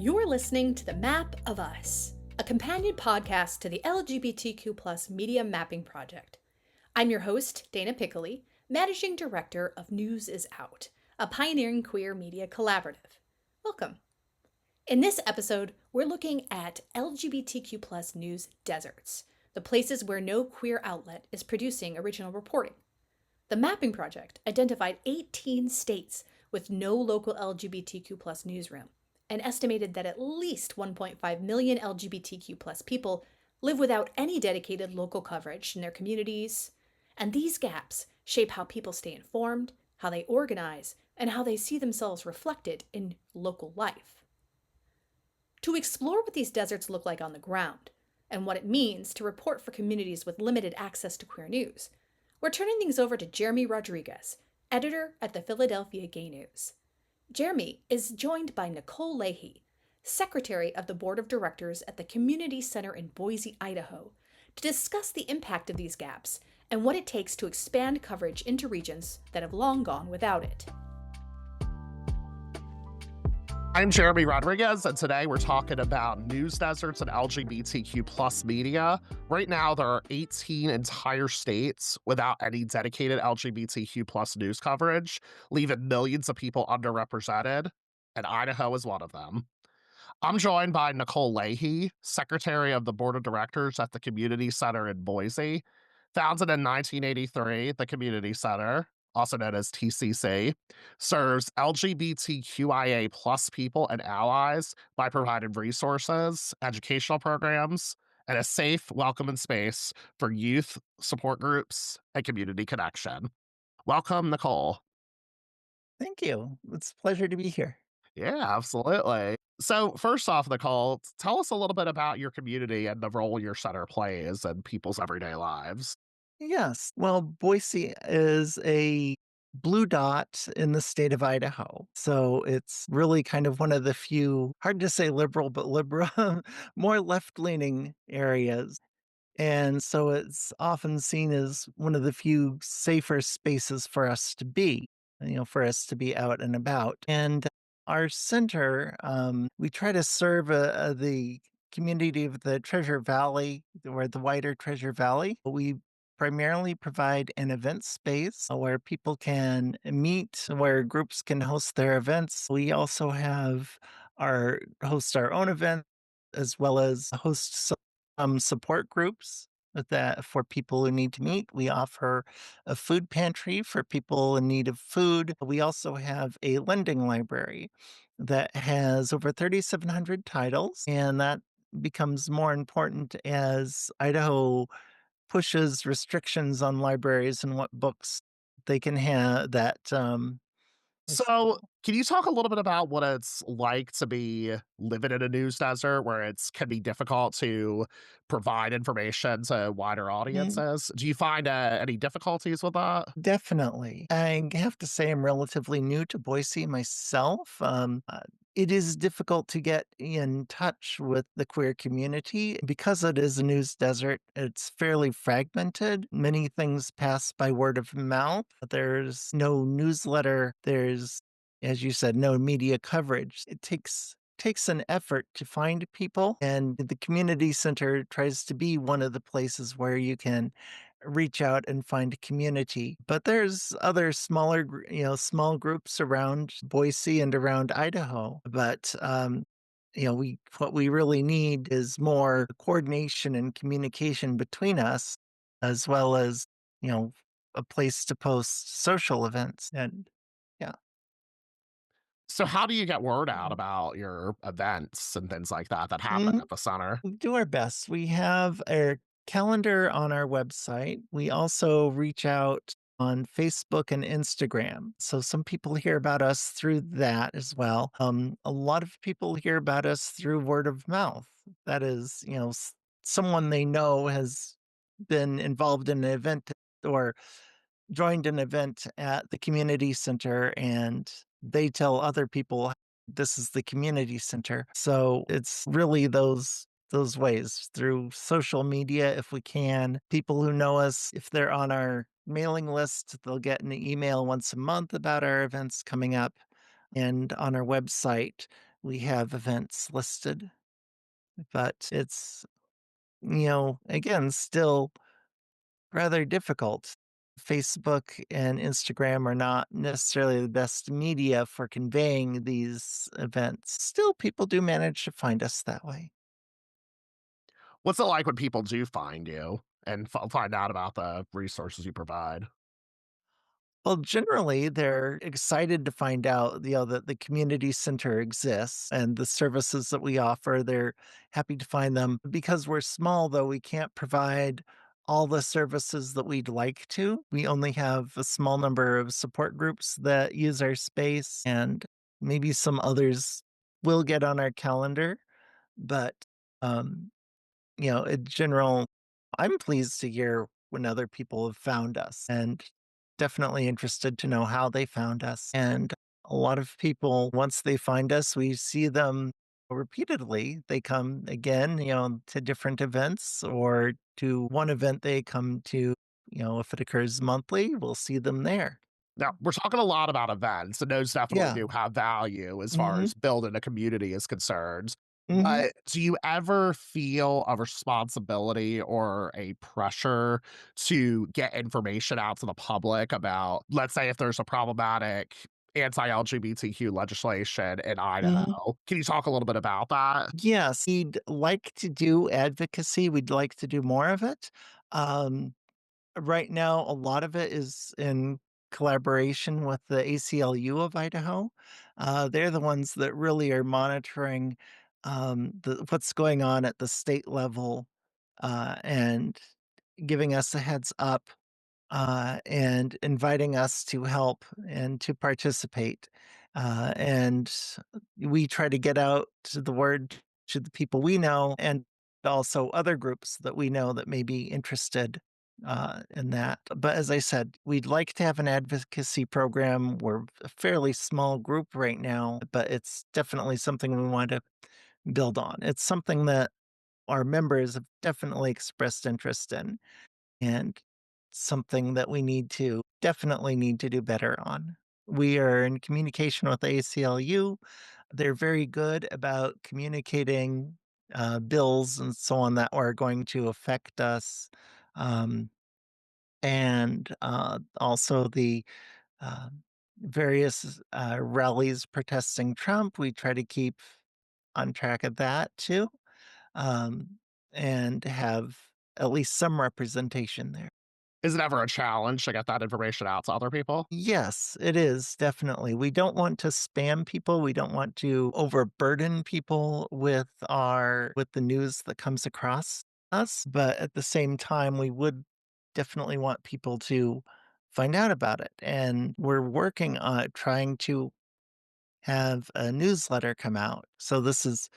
You're listening to The Map of Us, a companion podcast to the LGBTQ Media Mapping Project. I'm your host, Dana Piccoli, Managing Director of News is Out, a pioneering queer media collaborative. Welcome. In this episode, we're looking at LGBTQ news deserts, the places where no queer outlet is producing original reporting. The Mapping Project identified 18 states with no local LGBTQ newsroom and estimated that at least 1.5 million LGBTQ people live without any dedicated local coverage in their communities. And these gaps shape how people stay informed, how they organize, and how they see themselves reflected in local life. To explore what these deserts look like on the ground and what it means to report for communities with limited access to queer news, we're turning things over to Jeremy Rodriguez, editor at the Philadelphia Gay News. Jeremy is joined by Nicole Layhee, secretary of the board of directors at the Community Center in Boise, Idaho, to discuss the impact of these gaps and what it takes to expand coverage into regions that have long gone without it. I'm Jeremy Rodriguez, and today we're talking about news deserts and LGBTQ media. Right now, there are 18 entire states without any dedicated LGBTQ news coverage, leaving millions of people underrepresented, and Idaho is one of them. I'm joined by Nicole Layhee, secretary of the board of directors at the Community Center in Boise. Founded in 1983, the Community Center, also known as TCC, serves LGBTQIA plus people and allies by providing resources, educational programs, and a safe, welcoming space for youth, support groups, and community connection. Welcome, Nicole. Thank you. It's a pleasure to be here. Yeah, absolutely. So, first off, Nicole, tell us a little bit about your community and the role your center plays in people's everyday lives. Yes. Well, Boise is a blue dot in the state of Idaho. So it's really kind of one of the few, hard to say liberal, but liberal, more left leaning areas. And so it's often seen as one of the few safer spaces for us to be, for us to be out and about. And our center, we try to serve the community of the Treasure Valley, or the wider Treasure Valley. We primarily provide an event space where people can meet, where groups can host their events. We also have host our own event, as well as host support groups that for people who need to meet. We offer a food pantry for people in need of food. We also have a lending library that has over 3,700 titles, and that becomes more important as Idaho pushes restrictions on libraries and what books they can have that is So, can you talk a little bit about what it's like to be living in a news desert where it's can be difficult to provide information to wider Mhm. audiences? Do you find any difficulties with that? Definitely. I have to say I'm relatively new to Boise myself. It is difficult to get in touch with the queer community because it is a news desert. It's fairly fragmented. Many things pass by word of mouth. There's no newsletter. There's, as you said, no media coverage. It takes an effort to find people, and the community center tries to be one of the places where you can reach out and find a community. But there's other smaller, small groups around Boise and around Idaho. But we what we really need is more coordination and communication between us, as well as you know a place to post social events. And yeah. So, how do you get word out about your events and things like that that happen Mhm. at the center? We do our best. We have a calendar on our website. We also reach out on Facebook and Instagram. So some people hear about us through that as well. A lot of people hear about us through word of mouth. That is, someone they know has been involved in an event or joined an event at the community center, and they tell other people this is the community center. So it's really those ways through social media if we can. People who know us, if they're on our mailing list, they'll get an email once a month about our events coming up. And on our website, we have events listed, but it's, again, still rather difficult. Facebook and Instagram are not necessarily the best media for conveying these events. Still, people do manage to find us that way. What's it like when people do find you and find out about the resources you provide? Well, generally, they're excited to find out, that the community center exists and the services that we offer. They're happy to find them. Because we're small, though, we can't provide all the services that we'd like to. We only have a small number of support groups that use our space, and maybe some others will get on our calendar. But um, in general, I'm pleased to hear when other people have found us and definitely interested to know how they found us. And a lot of people, once they find us, we see them repeatedly. They come again, to different events or to one event they come to, if it occurs monthly, we'll see them there. Now, we're talking a lot about events, and those definitely Yeah. do have value as far Hmm. as building a community is concerned. Hmm. But do you ever feel a responsibility or a pressure to get information out to the public about, let's say, if there's a problematic anti LGBTQ legislation in Hmm. Idaho? Can you talk a little bit about that? Yes, we'd like to do advocacy. We'd like to do more of it. Um, Right now, a lot of it is in collaboration with the ACLU of Idaho. They're the ones that really are monitoring what's going on at the state level and giving us a heads up and inviting us to help and to participate. And we try to get out to the word to the people we know and also other groups that we know that may be interested in that. But as I said, we'd like to have an advocacy program. We're a fairly small group right now, but it's definitely something we want to build on. It's something that our members have definitely expressed interest in and something that we definitely need to do better on. We are in communication with the ACLU. They're very good about communicating bills and so on that are going to affect us. Um, and also the uh, various rallies protesting Trump. We try to keep on track of that too, um, and have at least some representation there. Is it ever a challenge to get that information out to other people? Yes, it is, definitely. We don't want to spam people, we don't want to overburden people with the news that comes across us, but at the same time, we would definitely want people to find out about it, and we're working on trying to have a newsletter come out. So this is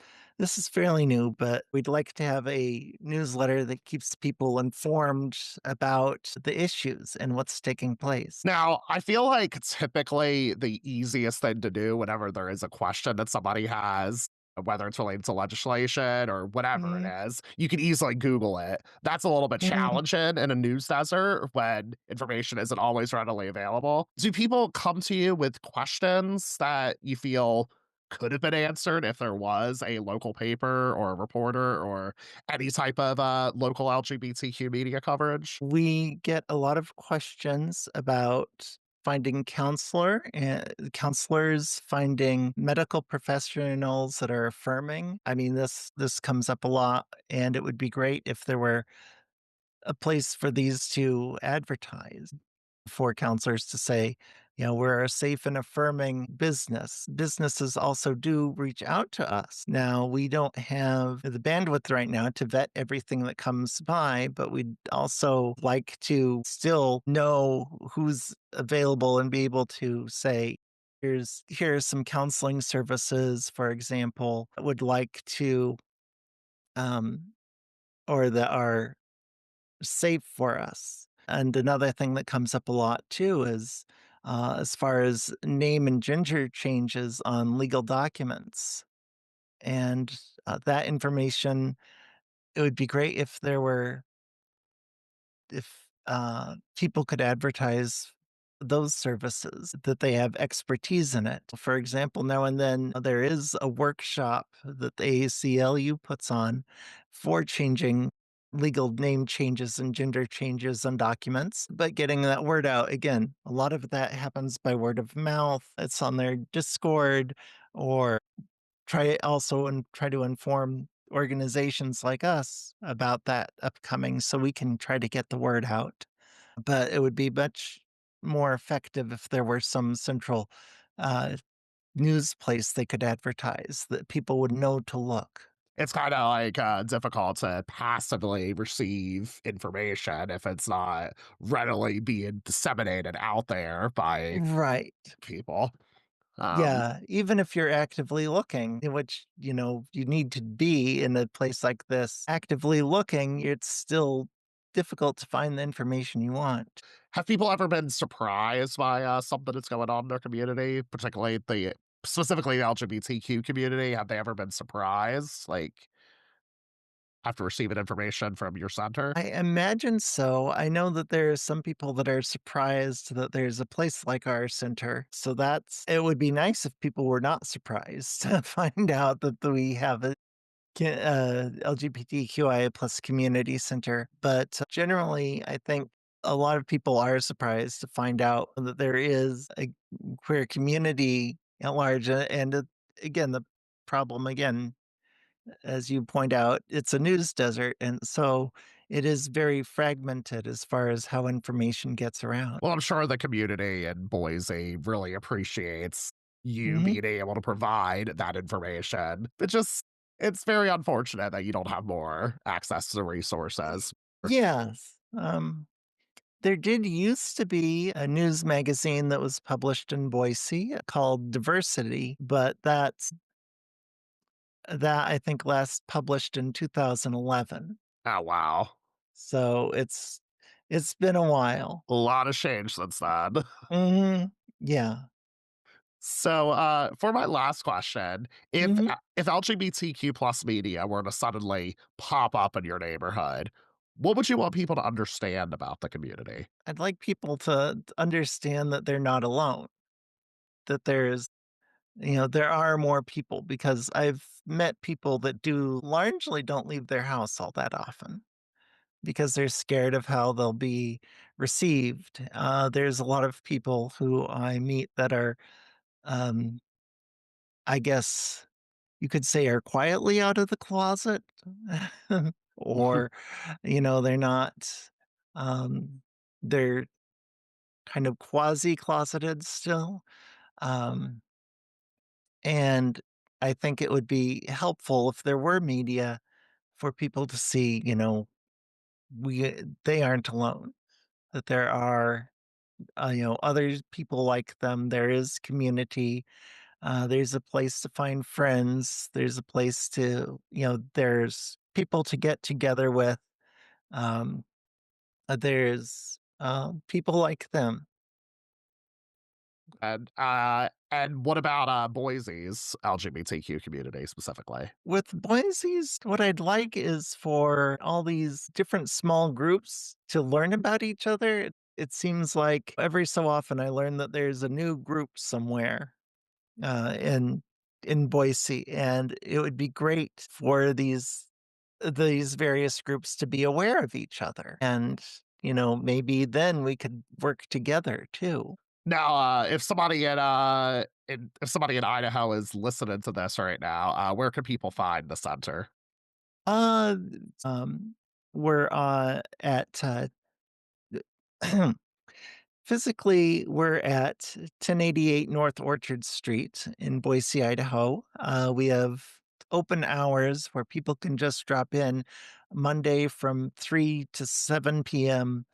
fairly new, but we'd like to have a newsletter that keeps people informed about the issues and what's taking place. Now, I feel like typically the easiest thing to do whenever there is a question that somebody has, whether it's related to legislation or whatever it Mhm, is, you can easily Google it. That's a little bit mhm. challenging in a news desert when information isn't always readily available. Do people come to you with questions that you feel could have been answered if there was a local paper or a reporter or any type of local LGBTQ media coverage? We get a lot of questions about finding counselors, finding medical professionals that are affirming. I mean, this comes up a lot, and it would be great if there were a place for these to advertise, for counselors to say, we're a safe and affirming business. Businesses also do reach out to us. Now, we don't have the bandwidth right now to vet everything that comes by, but we'd also like to still know who's available and be able to say, here's some counseling services, for example, that would like to um or that are safe for us. And another thing that comes up a lot too is as far as name and gender changes on legal documents. And that information, it would be great if if people could advertise those services, that they have expertise in it. For example, now and then there is a workshop that the ACLU puts on for changing legal name changes and gender changes on documents, but getting that word out again, a lot of that happens by word of mouth. It's on their Discord or try to inform organizations like us about that upcoming so we can try to get the word out. But it would be much more effective if there were some central, uh, news place they could advertise that people would know to look. It's kind of like difficult to passively receive information if it's not readily being disseminated out there by Right. people. Um, Yeah, even if you're actively looking, in which, you need to be in a place like this, actively looking, it's still difficult to find the information you want. have people ever been surprised by something that's going on in their community, particularly specifically the LGBTQ community? Have they ever been surprised, like after receiving information from your center? I imagine so. I know that there are some people that are surprised that there's a place like our center. So it would be nice if people were not surprised to find out that we have a LGBTQIA plus community center. But generally, I think a lot of people are surprised to find out that there is a queer community at large. Again, the problem again, as you point out, it's a news desert. And so it is very fragmented as far as how information gets around. Well, I'm sure the community in Boise really appreciates you Mhm. being able to provide that information. It's very unfortunate that you don't have more access to resources. Yes. There did used to be a news magazine that was published in Boise called Diversity, but that I think last published in 2011. Oh, wow. So it's been a while. A lot has changed since then. Mhm. Yeah. So, for my last question, Mhm. if LGBTQ plus media were to suddenly pop up in your neighborhood, what would you want people to understand about the community? I'd like people to understand that they're not alone, that there are more people because I've met people that do largely don't leave their house all that often because they're scared of how they'll be received. There's a lot of people who I meet that are, um, I guess you could say, are quietly out of the closet, or they're not. Um, they're kind of quasi closeted still. Um, and I think it would be helpful if there were media for people to see, they aren't alone, that there are, other people like them. There is community. There's a place to find friends. There's a place to, there's people to get together with. Um, there's people like them. And what about Boise's LGBTQ community specifically? With Boise's, what I'd like is for all these different small groups to learn about each other. It seems like every so often I learn that there's a new group somewhere in Boise, and it would be great for these various groups to be aware of each other, and maybe then we could work together too. Now, if somebody in Idaho is listening to this right now, where can people find the center? Uh, um, we're at physically, we're at 1088 North Orchard Street in Boise, Idaho. We have open hours where people can just drop in Monday from 3 to 7 p.m.,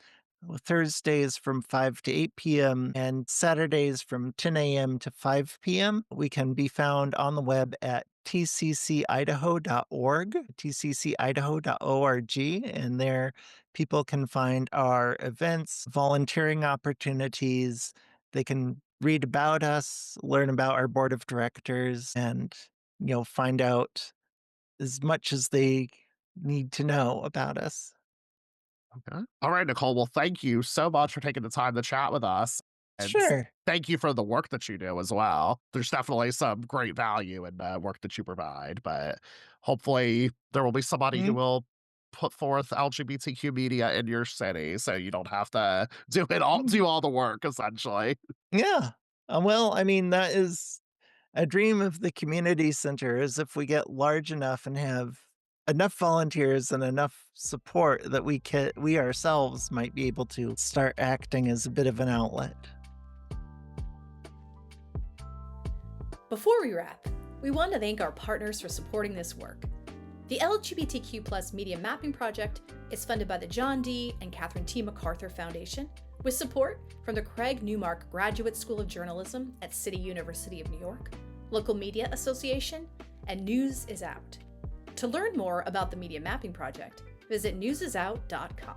Thursdays from 5 to 8 p.m., and Saturdays from 10 a.m. to 5 p.m. We can be found on the web at tccidaho.org, tccidaho.org, and there people can find our events, volunteering opportunities. They can read about us, learn about our board of directors, and find out as much as they need to know about us. Okay. All right, Nicole. Well, thank you so much for taking the time to chat with us. And Sure. thank you for the work that you do as well. There's definitely some great value in the work that you provide, but hopefully there will be somebody who Mhm. will put forth LGBTQ media in your city so you don't have to do all the work essentially. Yeah. Well, I mean, that is a dream of the community center is if we get large enough and have enough volunteers and enough support that we ourselves might be able to start acting as a bit of an outlet. Before we wrap, we want to thank our partners for supporting this work. The LGBTQ Media Mapping Project is funded by the John D. and Catherine T. MacArthur Foundation, with support from the Craig Newmark Graduate School of Journalism at City University of New York, Local Media Association, and News is Out. To learn more about the Media Mapping Project, visit newsisout.com.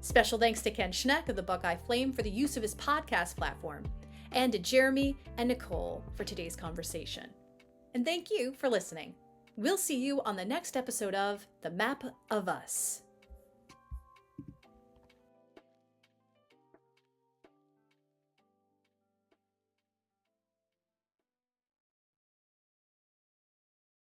Special thanks to Ken Schneck of the Buckeye Flame for the use of his podcast platform, and to Jeremy and Nicole for today's conversation. And thank you for listening. We'll see you on the next episode of The Map of Us.